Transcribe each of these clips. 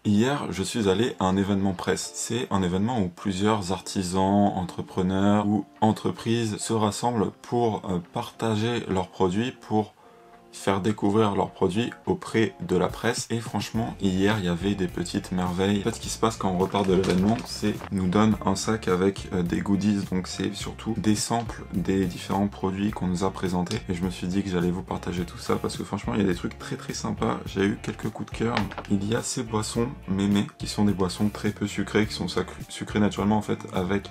Hier, je suis allé à un événement presse. C'est un événement où plusieurs artisans, entrepreneurs ou entreprises se rassemblent pour partager leurs produits, pour faire découvrir leurs produits auprès de la presse. Et franchement, hier, il y avait des petites merveilles. En fait, ce qui se passe quand on repart de l'événement, c'est nous donne un sac avec des goodies. Donc c'est surtout des samples des différents produits qu'on nous a présentés. Et je me suis dit que j'allais vous partager tout ça parce que franchement, il y a des trucs très très sympas. J'ai eu quelques coups de cœur. Il y a ces boissons mémé qui sont des boissons très peu sucrées, qui sont sucrées naturellement en fait avec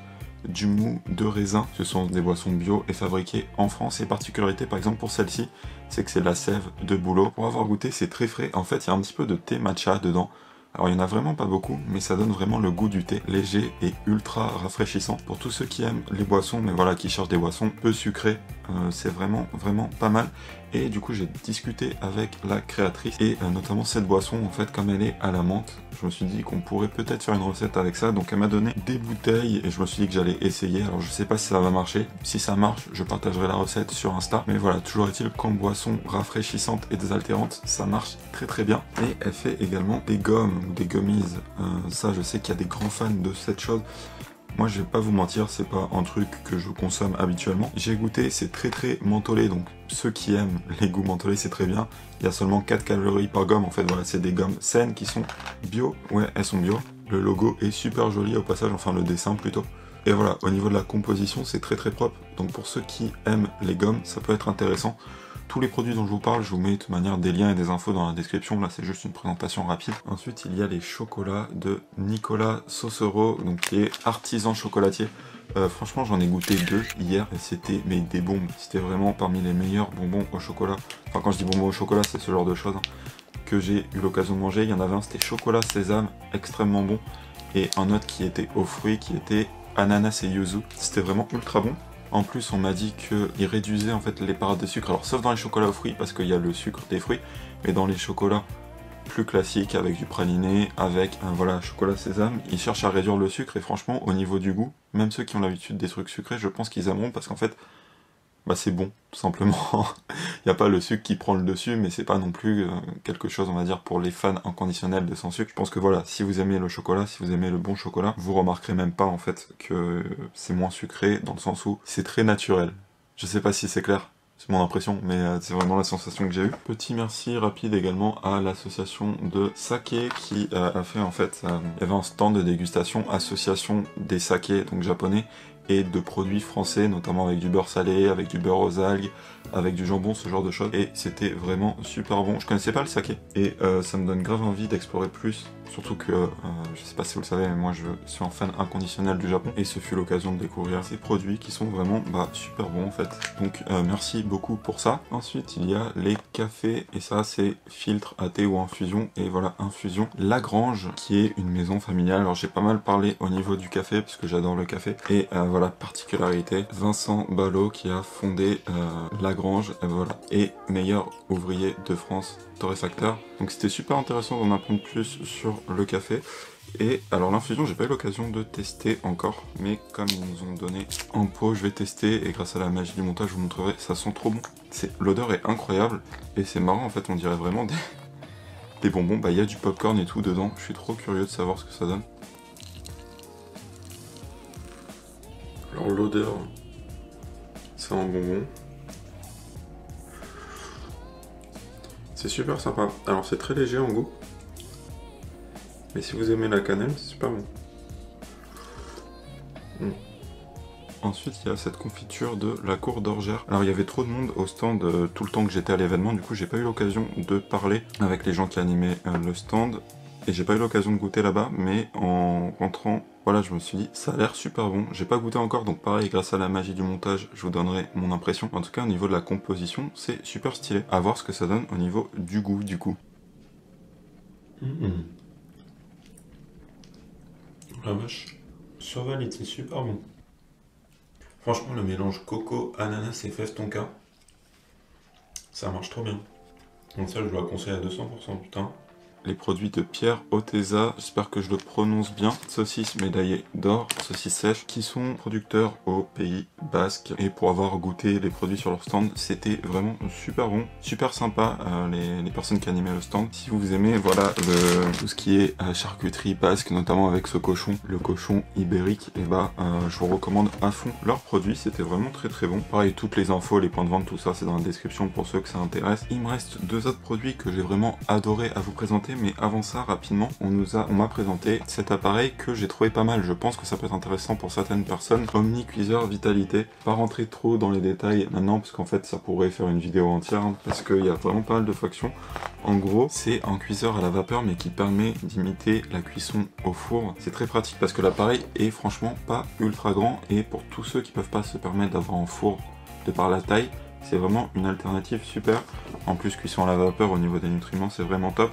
du mou de raisin. Ce sont des boissons bio et fabriquées en France. Et particularité par exemple pour celle-ci, c'est que c'est de la sève de bouleau. Pour avoir goûté, c'est très frais. En fait, il y a un petit peu de thé matcha dedans. Alors il n'y en a vraiment pas beaucoup, mais ça donne vraiment le goût du thé, léger et ultra rafraîchissant. Pour tous ceux qui aiment les boissons, mais voilà, qui cherchent des boissons peu sucrées, c'est vraiment pas mal. Et du coup j'ai discuté avec la créatrice, et notamment cette boisson, en fait, comme elle est à la menthe, je me suis dit qu'on pourrait peut-être faire une recette avec ça. Donc elle m'a donné des bouteilles, et je me suis dit que j'allais essayer. Alors je sais pas si ça va marcher. Si ça marche, je partagerai la recette sur Insta. Mais voilà, toujours est-il qu'en boisson rafraîchissante et désaltérante, ça marche très bien. Et elle fait également des gommes ou des gummies. Ça, je sais qu'il y a des grands fans de cette chose. Moi, je vais pas vous mentir, c'est pas un truc que je consomme habituellement. J'ai goûté, c'est très mentholé, donc ceux qui aiment les goûts mentholés, c'est très bien. Il y a seulement 4 calories par gomme, en fait, voilà, c'est des gommes saines qui sont bio. Ouais, elles sont bio. Le logo est super joli au passage, enfin le dessin plutôt. Et voilà, au niveau de la composition, c'est très propre. Donc pour ceux qui aiment les gommes, ça peut être intéressant. Tous les produits dont je vous parle, je vous mets de toute manière des liens et des infos dans la description. Là, c'est juste une présentation rapide. Ensuite, il y a les chocolats de Nicolas Sosero, donc qui est artisan chocolatier. Franchement, j'en ai goûté 2 hier et c'était des bombes. C'était vraiment parmi les meilleurs bonbons au chocolat. Enfin, quand je dis bonbons au chocolat, c'est ce genre de choses que j'ai eu l'occasion de manger. Il y en avait un, c'était chocolat sésame, extrêmement bon, et un autre qui était aux fruits, qui était ananas et yuzu. C'était vraiment ultra bon. En plus, on m'a dit qu'il réduisait en fait les parades de sucre, alors sauf dans les chocolats aux fruits parce qu'il y a le sucre des fruits, mais dans les chocolats plus classiques avec du praliné, avec un voilà, chocolat sésame, ils cherchent à réduire le sucre. Et franchement, au niveau du goût, même ceux qui ont l'habitude des trucs sucrés, je pense qu'ils aimeront parce qu'en fait, bah c'est bon, tout simplement. Il n'y a pas le sucre qui prend le dessus, mais c'est pas non plus quelque chose, on va dire, pour les fans inconditionnels de sans sucre. Je pense que voilà, si vous aimez le chocolat, si vous aimez le bon chocolat, vous remarquerez même pas en fait que c'est moins sucré, dans le sens où c'est très naturel. Je sais pas si c'est clair, c'est mon impression, mais c'est vraiment la sensation que j'ai eue. Petit merci rapide également à l'association de saké qui a fait en fait, il y avait un stand de dégustation, association des sakés, donc japonais, et de produits français, notamment avec du beurre salé, avec du beurre aux algues, avec du jambon, ce genre de choses. Et c'était vraiment super bon. Je connaissais pas le saké. Et ça me donne grave envie d'explorer plus. Surtout que, je sais pas si vous le savez, mais moi je suis un fan inconditionnel du Japon. Et ce fut l'occasion de découvrir ces produits qui sont vraiment super bons en fait. Donc merci beaucoup pour ça. Ensuite il y a les cafés. Et ça c'est filtre à thé ou infusion. Et voilà, infusion Lagrange, qui est une maison familiale. Alors j'ai pas mal parlé au niveau du café, puisque j'adore le café. Et voilà, particularité, Vincent Ballot qui a fondé Lagrange, voilà, et meilleur ouvrier de France torréfacteur. Donc c'était super intéressant d'en apprendre plus sur le café. Et alors l'infusion, j'ai pas eu l'occasion de tester encore, mais comme ils nous ont donné en pot, je vais tester, et grâce à la magie du montage, je vous montrerai, ça sent trop bon. L'odeur est incroyable, et c'est marrant en fait, on dirait vraiment des bonbons. Bah il y a du popcorn et tout dedans, je suis trop curieux de savoir ce que ça donne. Alors l'odeur, c'est un bonbon. C'est super sympa. Alors c'est très léger en goût. Mais si vous aimez la cannelle, c'est super bon. Ensuite, il y a cette confiture de la cour d'Orgères. Alors, il y avait trop de monde au stand tout le temps que j'étais à l'événement. Du coup, j'ai pas eu l'occasion de parler avec les gens qui animaient le stand. Et j'ai pas eu l'occasion de goûter là-bas. Mais en rentrant, voilà, je me suis dit, ça a l'air super bon. J'ai pas goûté encore, donc pareil, grâce à la magie du montage, je vous donnerai mon impression. En tout cas, au niveau de la composition, c'est super stylé. À voir ce que ça donne au niveau du goût, du coup. La vache. Cheval était super bon. Franchement, le mélange coco, ananas et fève tonka, ça marche trop bien. Donc ça, je dois conseiller à 200%, putain. les produits de Pierre Oteza, j'espère que je le prononce bien. Saucisses médaillées d'or, saucisses sèches, qui sont producteurs au Pays Basque. Et pour avoir goûté les produits sur leur stand, c'était vraiment super bon, super sympa, les personnes qui animaient le stand. Si vous aimez, voilà, tout ce qui est charcuterie basque, notamment avec ce cochon, le cochon ibérique, et bah, je vous recommande à fond leurs produits, c'était vraiment très bon. Pareil, toutes les infos, les points de vente, tout ça, c'est dans la description pour ceux que ça intéresse. Il me reste 2 autres produits que j'ai vraiment adoré à vous présenter, mais avant ça, rapidement, on m'a présenté cet appareil que j'ai trouvé pas mal. Je pense que ça peut être intéressant pour certaines personnes. Omni Cuiseur Vitalité. Pas rentrer trop dans les détails maintenant, parce qu'en fait, ça pourrait faire une vidéo entière, hein, parce qu'il y a vraiment pas mal de fonctions. En gros, c'est un cuiseur à la vapeur, mais qui permet d'imiter la cuisson au four. C'est très pratique parce que l'appareil est franchement pas ultra grand, et pour tous ceux qui peuvent pas se permettre d'avoir un four de par la taille, c'est vraiment une alternative super. En plus, cuisson à la vapeur au niveau des nutriments, c'est vraiment top.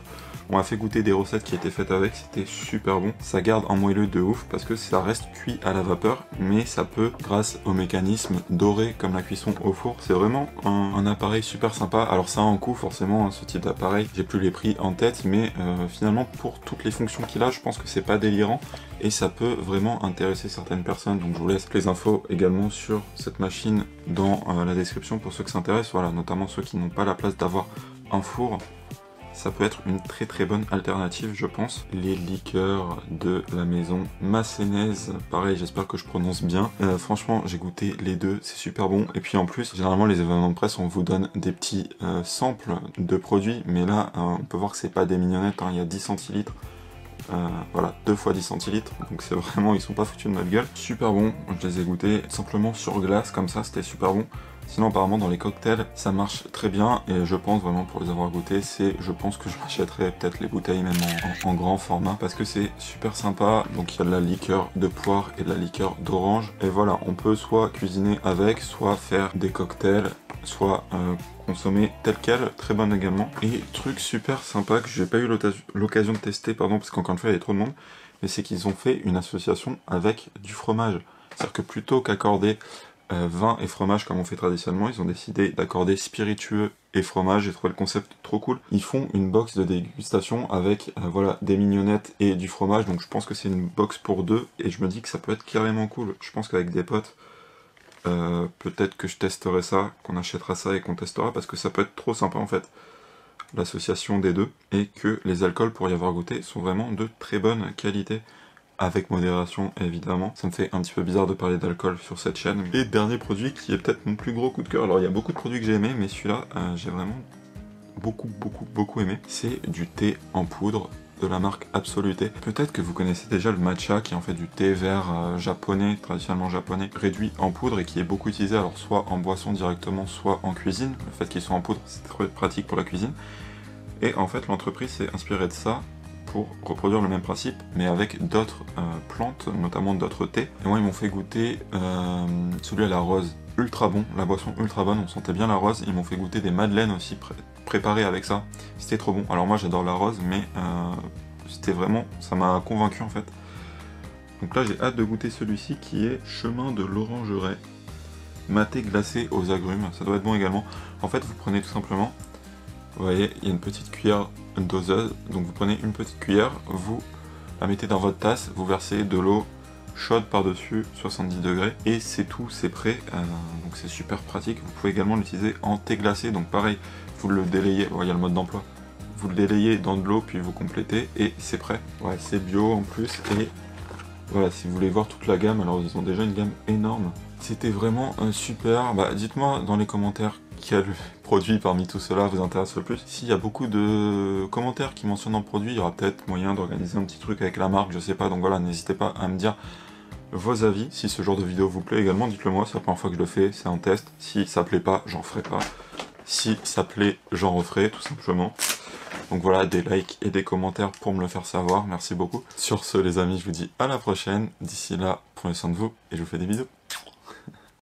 On m'a fait goûter des recettes qui étaient faites avec, c'était super bon. Ça garde en moelleux de ouf parce que ça reste cuit à la vapeur, mais ça peut, grâce au mécanisme, dorer comme la cuisson au four. C'est vraiment un appareil super sympa. Alors ça a un coût forcément, hein, ce type d'appareil. J'ai plus les prix en tête, mais finalement pour toutes les fonctions qu'il a, je pense que c'est pas délirant et ça peut vraiment intéresser certaines personnes. Donc je vous laisse les infos également sur cette machine dans la description pour ceux que ça intéresse. Voilà, notamment ceux qui n'ont pas la place d'avoir un four. Ça peut être une très bonne alternative, je pense. Les liqueurs de la maison Massénaise, pareil, j'espère que je prononce bien. Franchement, j'ai goûté les deux, c'est super bon. Et puis en plus, généralement les événements de presse, on vous donne des petits samples de produits, mais là, on peut voir que c'est pas des mignonnettes, hein, il y a 10 centilitres. Voilà, 2 fois 10 centilitres, donc c'est vraiment, ils sont pas foutus de notre gueule. Super bon, je les ai goûtés simplement sur glace, comme ça, c'était super bon. Sinon apparemment dans les cocktails ça marche très bien, et je pense vraiment, pour les avoir goûtés, je pense que je m'achèterai peut-être les bouteilles même en grand format, parce que c'est super sympa. Donc il y a de la liqueur de poire et de la liqueur d'orange, et voilà, on peut soit cuisiner avec, soit faire des cocktails, soit consommer tel quel, très bon également. Et truc super sympa que j'ai pas eu l'occasion de tester, pardon, parce qu'encore une fois il y avait trop de monde, mais c'est qu'ils ont fait une association avec du fromage. C'est-à-dire que plutôt qu'accorder vin et fromage comme on fait traditionnellement, ils ont décidé d'accorder spiritueux et fromage. J'ai trouvé le concept trop cool. Ils font une box de dégustation avec voilà, des mignonnettes et du fromage, donc je pense que c'est une box pour deux, et je me dis que ça peut être carrément cool. Je pense qu'avec des potes, peut-être que je testerai ça, qu'on achètera ça et qu'on testera, parce que ça peut être trop sympa en fait, l'association des deux, et que les alcools, pour y avoir goûté, sont vraiment de très bonne qualité. Avec modération évidemment. Ça me fait un petit peu bizarre de parler d'alcool sur cette chaîne. Et dernier produit qui est peut-être mon plus gros coup de cœur. Alors il y a beaucoup de produits que j'ai aimés, mais celui-là j'ai vraiment beaucoup aimé. C'est du thé en poudre de la marque Absoluté. Peut-être que vous connaissez déjà le matcha, qui est en fait du thé vert japonais, traditionnellement japonais, réduit en poudre et qui est beaucoup utilisé, alors soit en boisson directement, soit en cuisine. Le fait qu'il soit en poudre, c'est très pratique pour la cuisine. Et en fait l'entreprise s'est inspirée de ça pour reproduire le même principe, mais avec d'autres plantes, notamment d'autres thés. Et moi, ils m'ont fait goûter celui à la rose, ultra bon, la boisson ultra bonne, on sentait bien la rose. Ils m'ont fait goûter des madeleines aussi préparées avec ça, c'était trop bon. Alors moi, j'adore la rose, mais c'était vraiment, ça m'a convaincu en fait. Donc là, j'ai hâte de goûter celui-ci qui est Chemin de l'Orangerie, maté glacé aux agrumes, ça doit être bon également. En fait, vous prenez tout simplement, vous voyez, il y a une petite cuillère doseuse, donc vous prenez une petite cuillère, vous la mettez dans votre tasse, vous versez de l'eau chaude par-dessus, 70 degrés, et c'est tout, c'est prêt, donc c'est super pratique. Vous pouvez également l'utiliser en thé glacé, donc pareil, vous le délayez, il y a le mode d'emploi, vous le délayez dans de l'eau, puis vous complétez, et c'est prêt. Ouais, c'est bio en plus, et voilà, si vous voulez voir toute la gamme, alors ils ont déjà une gamme énorme. C'était vraiment super. Bah, dites-moi dans les commentaires quel produit parmi tout cela vous intéresse le plus. S'il y a beaucoup de commentaires qui mentionnent un produit, il y aura peut-être moyen d'organiser un petit truc avec la marque, je sais pas. Donc voilà, n'hésitez pas à me dire vos avis. Si ce genre de vidéo vous plaît également, dites-le moi, c'est la première fois que je le fais, c'est un test. Si ça plaît pas, j'en ferai pas. Si ça plaît, j'en referai, tout simplement. Donc voilà, des likes et des commentaires pour me le faire savoir, merci beaucoup. Sur ce les amis, je vous dis à la prochaine. D'ici là, prenez soin de vous et je vous fais des bisous.